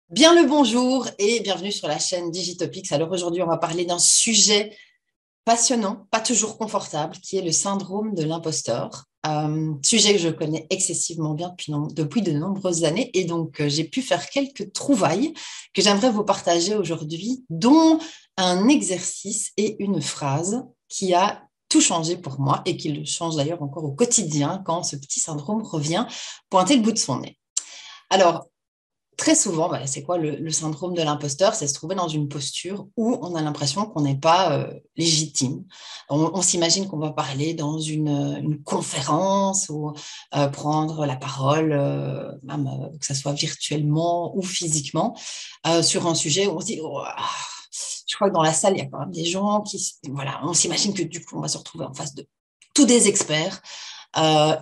Bien le bonjour et bienvenue sur la chaîne Digitopics. Alors aujourd'hui, on va parler d'un sujet passionnant, pas toujours confortable, qui est le syndrome de l'imposteur. Sujet que je connais excessivement bien depuis de nombreuses années et donc j'ai pu faire quelques trouvailles que j'aimerais vous partager aujourd'hui, dont un exercice et une phrase qui a tout changé pour moi et qui le change d'ailleurs encore au quotidien quand ce petit syndrome revient pointer le bout de son nez. Alors, très souvent, c'est quoi le syndrome de l'imposteur? C'est se trouver dans une posture où on a l'impression qu'on n'est pas légitime. On s'imagine qu'on va parler dans une conférence ou prendre la parole, même que ce soit virtuellement ou physiquement, sur un sujet où on se dit, oh, je crois que dans la salle, il y a quand même des gens voilà, on s'imagine que du coup, on va se retrouver en face de tous des experts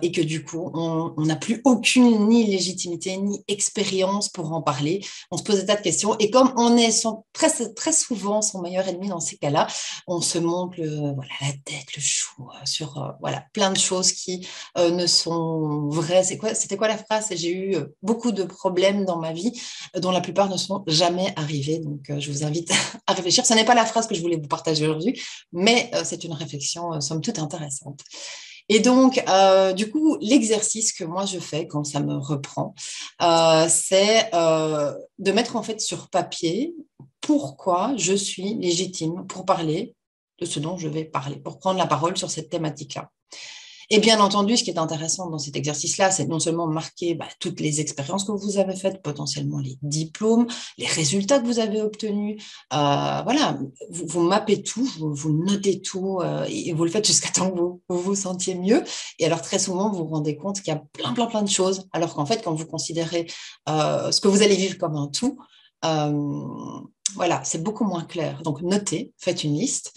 et que du coup, on n'a plus aucune ni légitimité ni expérience pour en parler. On se pose des tas de questions et comme on est très, très souvent son meilleur ennemi dans ces cas-là, on se monte voilà, la tête, le chou sur voilà, plein de choses qui ne sont vraies. C'était quoi la phrase? J'ai eu beaucoup de problèmes dans ma vie dont la plupart ne sont jamais arrivés. Donc, je vous invite à réfléchir. Ce n'est pas la phrase que je voulais vous partager aujourd'hui, mais c'est une réflexion somme toute intéressante. Et donc, du coup, l'exercice que moi je fais quand ça me reprend, c'est de mettre en fait sur papier pourquoi je suis légitime pour parler de ce dont je vais parler, pour prendre la parole sur cette thématique-là. Et bien entendu, ce qui est intéressant dans cet exercice-là, c'est non seulement marquer toutes les expériences que vous avez faites, potentiellement les diplômes, les résultats que vous avez obtenus. Voilà, vous mappez tout, vous notez tout et vous le faites jusqu'à temps que vous vous sentiez mieux. Et alors très souvent, vous vous rendez compte qu'il y a plein de choses, alors qu'en fait, quand vous considérez ce que vous allez vivre comme un tout, voilà, c'est beaucoup moins clair. Donc notez, faites une liste.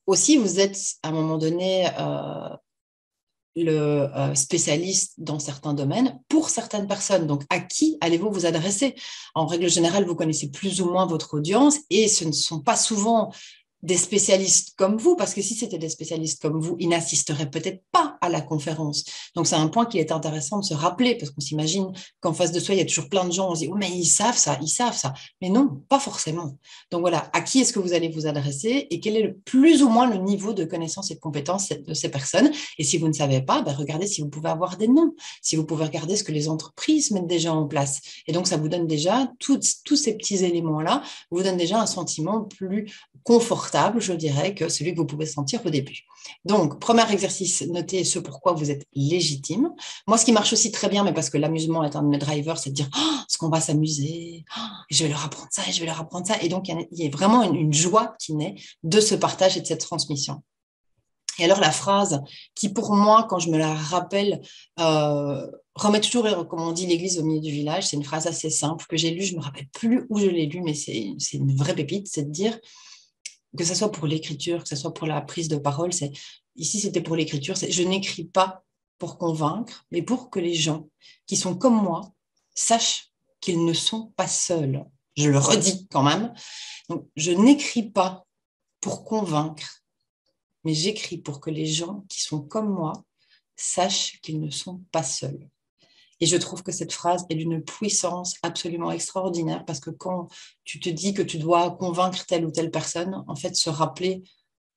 Aussi, vous êtes à un moment donné le spécialiste dans certains domaines pour certaines personnes. Donc, à qui allez-vous vous adresser? En règle générale, vous connaissez plus ou moins votre audience et ce ne sont pas souvent des spécialistes comme vous, parce que si c'était des spécialistes comme vous, ils n'assisteraient peut-être pas à la conférence. Donc, c'est un point qui est intéressant de se rappeler, parce qu'on s'imagine qu'en face de soi, il y a toujours plein de gens, on se dit, oh, mais ils savent ça, ils savent ça. Mais non, pas forcément. Donc, voilà, à qui est-ce que vous allez vous adresser et quel est plus ou moins le niveau de connaissance et de compétence de ces personnes? Et si vous ne savez pas, regardez si vous pouvez avoir des noms, si vous pouvez regarder ce que les entreprises mettent déjà en place. Et donc, ça vous donne déjà, tous ces petits éléments-là, vous donnent déjà un sentiment plus confortable, je dirais, que celui que vous pouvez sentir au début. Donc, premier exercice, notez ce pourquoi vous êtes légitime. Moi, ce qui marche aussi très bien, mais parce que l'amusement est un de mes drivers, c'est de dire oh, ce qu'on va s'amuser, oh, je vais leur apprendre ça, et je vais leur apprendre ça. Et donc, il y a vraiment une joie qui naît de ce partage et de cette transmission. Et alors, la phrase qui, pour moi, quand je me la rappelle, remet toujours, comme on dit, l'église au milieu du village, c'est une phrase assez simple que j'ai lue, je ne me rappelle plus où je l'ai lue, mais c'est une vraie pépite, c'est de dire que ce soit pour l'écriture, que ce soit pour la prise de parole, ici c'était pour l'écriture, je n'écris pas pour convaincre, mais pour que les gens qui sont comme moi sachent qu'ils ne sont pas seuls. Je le redis quand même. Donc, je n'écris pas pour convaincre, mais j'écris pour que les gens qui sont comme moi sachent qu'ils ne sont pas seuls. Et je trouve que cette phrase est d'une puissance absolument extraordinaire parce que quand tu te dis que tu dois convaincre telle ou telle personne, en fait, se rappeler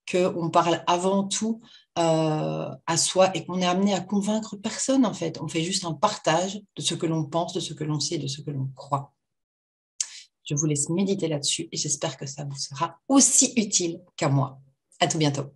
qu'on parle avant tout à soi et qu'on est amené à convaincre personne, en fait. On fait juste un partage de ce que l'on pense, de ce que l'on sait, de ce que l'on croit. Je vous laisse méditer là-dessus et j'espère que ça vous sera aussi utile qu'à moi. À tout bientôt.